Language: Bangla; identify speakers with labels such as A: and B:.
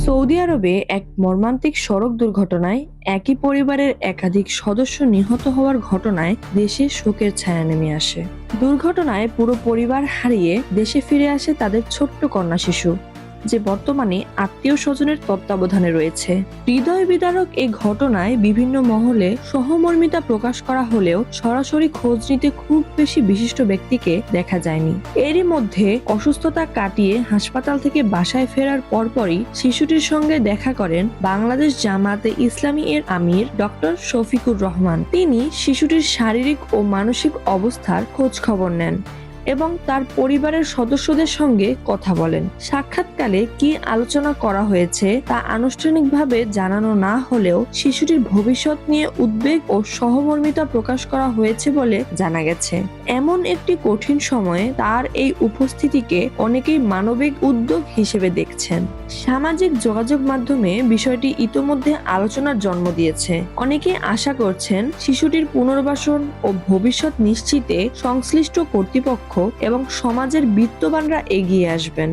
A: সৌদি আরবে এক মর্মান্তিক সড়ক দুর্ঘটনায় একই পরিবারের একাধিক সদস্য নিহত হওয়ার ঘটনায় দেশে শোকের ছায়া নেমে আসে। দুর্ঘটনায় পুরো পরিবার হারিয়ে দেশে ফিরে আসে তাদের ছোট্ট কন্যা শিশু, যে বর্তমানে আত্মীয় স্বজনের তত্ত্বাবধানে রয়েছে। হৃদয় বিদারক এই ঘটনায় বিভিন্ন মহলে সহমর্মিতা প্রকাশ করা হলেও সরাসরি খোঁজ নিতে খুব বেশি বিশিষ্ট ব্যক্তিকে দেখা যায়নি। এরই মধ্যে অসুস্থতা কাটিয়ে হাসপাতাল থেকে বাসায় ফেরার পরপরই শিশুটির সঙ্গে দেখা করেন বাংলাদেশ জামায়াতে ইসলামী এর আমির ডক্টর শফিকুর রহমান। তিনি শিশুটির শারীরিক ও মানসিক অবস্থার খোঁজ খবর নেন এবং তার পরিবারের সদস্যদের সঙ্গে কথা বলেন। সাক্ষাৎকালে কি আলোচনা করা হয়েছে তা আনুষ্ঠানিকভাবে জানানো না হলেও শিশুটির ভবিষ্যৎ নিয়ে উদ্বেগ ও সহমর্মিতা প্রকাশ করা হয়েছে বলে জানা গেছে। এমন একটি কঠিন সময়ে তার এই উপস্থিতিকে অনেকেই মানবিক উদ্যোগ হিসেবে দেখছেন। সামাজিক যোগাযোগ মাধ্যমে বিষয়টি ইতোমধ্যে আলোচনার জন্ম দিয়েছে। অনেকেই আশা করছেন শিশুটির পুনর্বাসন ও ভবিষ্যৎ নিশ্চিতে সংশ্লিষ্ট কর্তৃপক্ষ এবং সমাজের বিত্তবানরা এগিয়ে আসবেন।